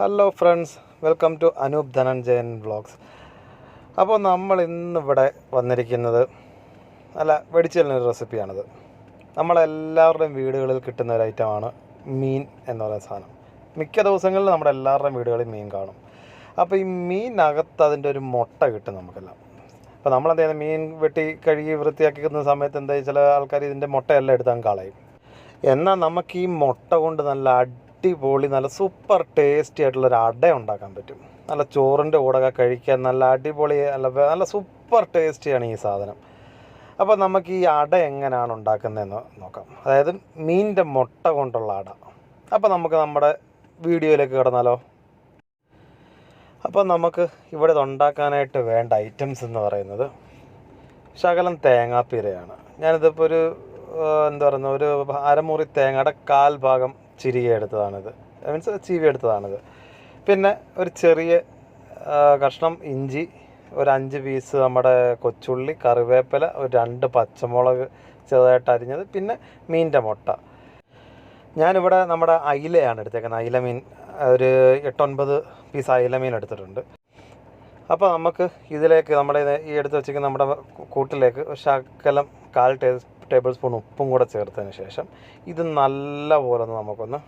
Hello friends, welcome to Anoop Dhananjayan vlogs. അപ്പോൾ നമ്മൾ ഇന്നിവിടെ വന്നിരിക്കുന്നത് നല്ല വെടിച്ചെല്ലിനൊരു റെസിപ്പിയാണിത്. നമ്മളെല്ലാവരുടെയും വീടുകളിൽ കിട്ടുന്ന ഒരു ഐറ്റമാണ് മീൻ എന്ന് പറയുന്ന സാധനം. മിക്ക ദിവസങ്ങളിൽ നമ്മുടെ എല്ലാവരുടെയും വീടുകളിൽ മീൻ കാണും. അപ്പോൾ ഈ മീനകത്ത് അതിൻ്റെ ഒരു മുട്ട കിട്ടും നമുക്കെല്ലാം. അപ്പോൾ നമ്മളെന്ത് ചെയ്യുന്നത്, മീൻ വെട്ടി കഴുകി വൃത്തിയാക്കുന്ന സമയത്ത് എന്താ ചില ആൾക്കാർ ഇതിൻ്റെ മുട്ടയെല്ലാം എടുത്താൽ കളയും. എന്നാൽ നമുക്ക് ഈ മുട്ട കൊണ്ട് നല്ല അടിപൊളി നല്ല സൂപ്പർ ടേസ്റ്റി ആയിട്ടുള്ളൊരു അട ഉണ്ടാക്കാൻ പറ്റും. നല്ല ചോറിൻ്റെ കൂടെ കഴിക്കാൻ നല്ല അടിപൊളി നല്ല സൂപ്പർ ടേസ്റ്റിയാണ് ഈ സാധനം. അപ്പോൾ നമുക്ക് ഈ അട എങ്ങനെയാണ് ഉണ്ടാക്കുന്നതെന്ന് നോക്കാം. അതായത് മീനിൻ്റെ മുട്ട കൊണ്ടുള്ള അട. അപ്പോൾ നമുക്ക് നമ്മുടെ വീഡിയോയിലേക്ക് കിടന്നാലോ. അപ്പോൾ നമുക്ക് ഇവിടെ ഉണ്ടാക്കാനായിട്ട് വേണ്ട ഐറ്റംസ് എന്ന് പറയുന്നത് ശകലം തേങ്ങാപ്പീരയാണ്. ഞാനിതിപ്പോൾ ഒരു ഒരു അരമുറി തേങ്ങയുടെ കാൽ ഭാഗം ചിരിക എടുത്തതാണിത്, മീൻസ് ചീവി എടുത്തതാണിത്. പിന്നെ ഒരു ചെറിയ കഷ്ണം ഇഞ്ചി, ഒരു 5 പീസ് നമ്മുടെ കൊച്ചുള്ളി, കറിവേപ്പില, ഒരു 2 പച്ചമുളക് ചെറുതായിട്ട് അരിഞ്ഞത്, പിന്നെ മീനിൻ്റെ മുട്ട. ഞാനിവിടെ നമ്മുടെ അയിലയാണ് എടുത്തേക്കുന്നത്. അയില മീൻ ഒരു 8-9 പീസ് അയില മീൻ എടുത്തിട്ടുണ്ട്. അപ്പോൾ നമുക്ക് ഇതിലേക്ക് നമ്മുടെ ഈ എടുത്ത് വെച്ചിരിക്കുന്ന നമ്മുടെ കൂട്ടിലേക്ക് ശകലം 1/4 ടേബിൾ സ്പൂൺ ഉപ്പും കൂടെ ചേർത്തതിന് ശേഷം ഇത് നല്ലപോലെ ഒന്ന് നമുക്കൊന്ന്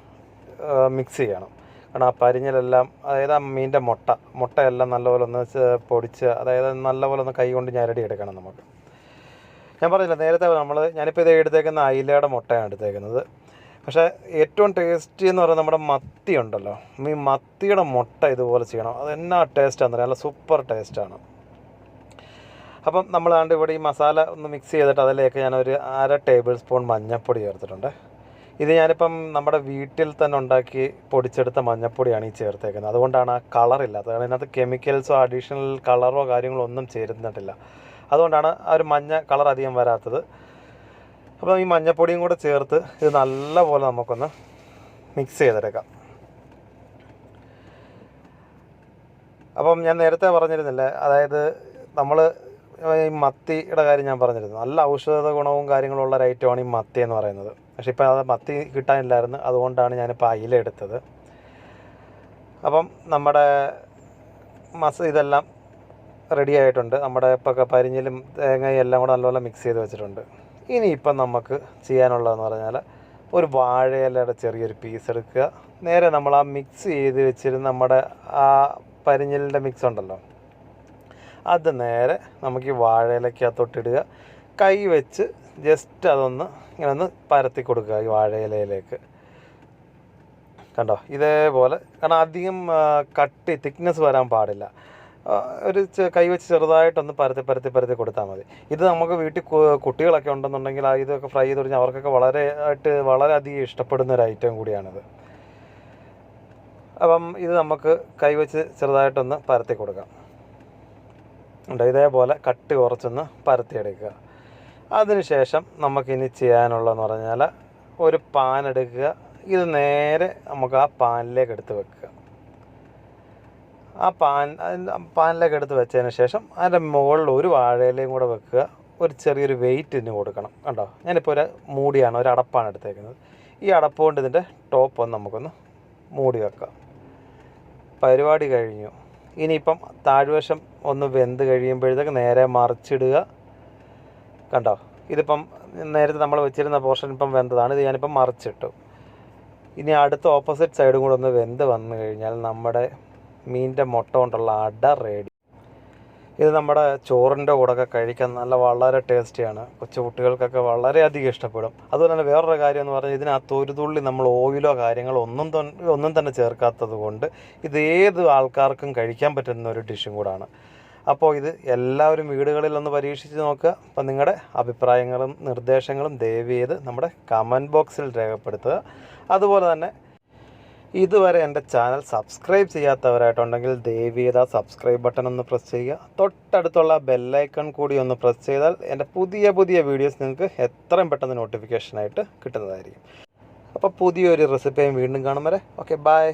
മിക്സ് ചെയ്യണം. കാരണം ആ പരിഞ്ഞിലെല്ലാം, അതായത് ആ മീനിൻ്റെ മുട്ടയെല്ലാം നല്ലപോലെ ഒന്ന് പൊടിച്ച്, അതായത് നല്ലപോലെ ഒന്ന് കൈ കൊണ്ട് ഞരടി എടുക്കണം നമുക്ക്. ഞാൻ പറഞ്ഞില്ല നേരത്തെ ഞാനിപ്പോൾ ഇത് എടുത്തേക്കുന്ന അയിലയുടെ മുട്ടയാണ് എടുത്തേക്കുന്നത്. പക്ഷേ ഏറ്റവും ടേസ്റ്റി എന്ന് പറയുന്നത് നമ്മുടെ മത്തി ഉണ്ടല്ലോ, ഈ മത്തിയുടെ മുട്ട ഇതുപോലെ ചെയ്യണം. അത് എന്നാ ടേസ്റ്റാണെന്ന് പറയാം, നല്ല സൂപ്പർ ടേസ്റ്റാണ്. അപ്പം നമ്മളാണ്ട് ഇവിടെ ഈ മസാല ഒന്ന് മിക്സ് ചെയ്തിട്ട് അതിലേക്ക് ഞാനൊരു 1/2 ടേബിൾ സ്പൂൺ മഞ്ഞൾപ്പൊടി ചേർത്തിട്ടുണ്ട്. ഇത് ഞാനിപ്പം നമ്മുടെ വീട്ടിൽ തന്നെ ഉണ്ടാക്കി പൊടിച്ചെടുത്ത മഞ്ഞൾപ്പൊടിയാണ് ഈ ചേർത്തേക്കുന്നത്. അതുകൊണ്ടാണ് ആ കളറില്ലാത്തത്. കാരണം ഇതിനകത്ത് കെമിക്കൽസോ അഡീഷണൽ കളറോ കാര്യങ്ങളോ ഒന്നും ചേരുന്നിട്ടില്ല. അതുകൊണ്ടാണ് ആ ഒരു മഞ്ഞ കളർ അധികം വരാത്തത്. അപ്പോൾ ഈ മഞ്ഞൾപ്പൊടിയും കൂടെ ചേർത്ത് ഇത് നല്ലപോലെ നമുക്കൊന്ന് മിക്സ് ചെയ്തെടുക്കാം. അപ്പം ഞാൻ നേരത്തെ പറഞ്ഞിരുന്നില്ലേ, അതായത് നമ്മൾ ഈ മത്തിയുടെ കാര്യം ഞാൻ പറഞ്ഞിരുന്നു. നല്ല ഔഷധ ഗുണവും കാര്യങ്ങളുള്ള ഒരു ഐറ്റമാണ് ഈ മത്തി എന്ന് പറയുന്നത്. പക്ഷേ ഇപ്പോൾ അത് മത്തി കിട്ടാനില്ലായിരുന്നു, അതുകൊണ്ടാണ് ഞാനിപ്പോൾ അയില എടുത്തത്. അപ്പം നമ്മുടെ ഇതെല്ലാം റെഡി ആയിട്ടുണ്ട്. നമ്മുടെ ഇപ്പോൾ പരിഞ്ഞിലും തേങ്ങയും എല്ലാം കൂടെ നല്ലപോലെ മിക്സ് ചെയ്ത് വെച്ചിട്ടുണ്ട്. ഇനിയിപ്പം നമുക്ക് ചെയ്യാനുള്ളതെന്ന് പറഞ്ഞാൽ ഒരു വാഴയിലയുടെ ചെറിയൊരു പീസ് എടുക്കുക. നേരെ നമ്മൾ ആ മിക്സ് ചെയ്ത് വെച്ചിരുന്ന നമ്മുടെ ആ പരിഞ്ഞിലിൻ്റെ മിക്സ് ഉണ്ടല്ലോ, അത് നേരെ നമുക്ക് ഈ വാഴയിലക്കകത്തോട്ടിടുക. കൈ വെച്ച് ജസ്റ്റ് അതൊന്ന് ഇങ്ങനെ ഒന്ന് പരത്തി കൊടുക്കുക ഈ വാഴയിലയിലേക്ക്. കണ്ടോ, ഇതേപോലെ. കാരണം അധികം തിക്നെസ് വരാൻ പാടില്ല. ഒരു കൈ വെച്ച് ചെറുതായിട്ടൊന്ന് പരത്തി കൊടുത്താൽ മതി. ഇത് നമുക്ക് വീട്ടിൽ കുട്ടികളൊക്കെ ഉണ്ടെന്നുണ്ടെങ്കിൽ ഇതൊക്കെ ഫ്രൈ ചെയ്ത് കഴിഞ്ഞാൽ അവർക്കൊക്കെ വളരെയധികം ഇഷ്ടപ്പെടുന്ന ഒരു ഐറ്റം കൂടിയാണിത്. അപ്പം ഇത് നമുക്ക് കൈ വെച്ച് ചെറുതായിട്ടൊന്ന് പരത്തി കൊടുക്കാം. ഉണ്ട്, ഇതേപോലെ കട്ടി കുറച്ചൊന്ന് പരത്തിയെടുക്കുക. അതിനുശേഷം നമുക്കിനി ചെയ്യാനുള്ളതെന്ന് പറഞ്ഞാൽ ഒരു പാൻ എടുക്കുക. ഇത് നേരെ നമുക്ക് ആ പാനിലേക്ക് എടുത്ത് വെക്കുക. ആ പാനിലേക്ക് എടുത്ത് വെച്ചതിന് ശേഷം അതിൻ്റെ മുകളിൽ ഒരു വാഴയിലയും കൂടെ വെക്കുക. ഒരു ചെറിയൊരു വെയിറ്റ് ഇതിന് കൊടുക്കണം. കണ്ടോ, ഞാനിപ്പോൾ ഒരു മൂടിയാണ്, ഒരു അടപ്പാണ് എടുത്തേക്കുന്നത്. ഈ അടപ്പ് കൊണ്ട് ഇതിൻ്റെ ടോപ്പ് ഒന്ന് നമുക്കൊന്ന് മൂടി വെക്കാം. പരിപാടി കഴിഞ്ഞു. ഇനിയിപ്പം താഴ്വശം ഒന്ന് വെന്ത് കഴിയുമ്പോഴത്തേക്ക് നേരെ മറിച്ചിടുക. കണ്ടോ, ഇതിപ്പം നേരത്തെ നമ്മൾ വെച്ചിരുന്ന പോർഷൻ ഇപ്പം വെന്തതാണ്. ഇത് ഞാനിപ്പം മറിച്ചിട്ടു. ഇനി അടുത്ത ഓപ്പോസിറ്റ് സൈഡും കൂടെ ഒന്ന് വെന്ത് വന്നു കഴിഞ്ഞാൽ നമ്മുടെ മീനിൻ്റെ മുട്ട കൊണ്ടുള്ള അട റെഡി. ഇത് നമ്മുടെ ചോറിൻ്റെ കൂടെയൊക്കെ കഴിക്കാൻ വളരെ ടേസ്റ്റിയാണ്. കൊച്ചു കുട്ടികൾക്കൊക്കെ വളരെയധികം ഇഷ്ടപ്പെടും. അതുപോലെ തന്നെ വേറൊരു കാര്യം എന്ന് പറഞ്ഞാൽ ഇതിനകത്ത് ഒരു തുള്ളി നമ്മൾ ഓയിലോ കാര്യങ്ങളോ ഒന്നും തന്നെ ചേർക്കാത്തത് കൊണ്ട് ഇത് ഏത് ആൾക്കാർക്കും കഴിക്കാൻ പറ്റുന്ന ഒരു ഡിഷും കൂടാണ്. അപ്പോൾ ഇത് എല്ലാവരും വീടുകളിൽ ഒന്ന് പരീക്ഷിച്ച് നോക്കുക. അപ്പം നിങ്ങളുടെ അഭിപ്രായങ്ങളും നിർദ്ദേശങ്ങളും ദയവ് ചെയ്ത് നമ്മുടെ കമൻറ്റ് ബോക്സിൽ രേഖപ്പെടുത്തുക. അതുപോലെ തന്നെ ഇതുവരെ എൻ്റെ ചാനൽ സബ്സ്ക്രൈബ് ചെയ്യാത്തവരായിട്ടുണ്ടെങ്കിൽ ദയവ് ചെയ്ത് ആ സബ്സ്ക്രൈബ് ബട്ടൺ ഒന്ന് പ്രസ് ചെയ്യുക. തൊട്ടടുത്തുള്ള ബെല്ലൈക്കൺ കൂടി ഒന്ന് പ്രസ് ചെയ്താൽ എൻ്റെ പുതിയ വീഡിയോസ് നിങ്ങൾക്ക് എത്രയും പെട്ടെന്ന് നോട്ടിഫിക്കേഷനായിട്ട് കിട്ടുന്നതായിരിക്കും. അപ്പോൾ പുതിയൊരു റെസിപ്പിയും വീണ്ടും കാണും വരെ ഓക്കെ, ബൈ.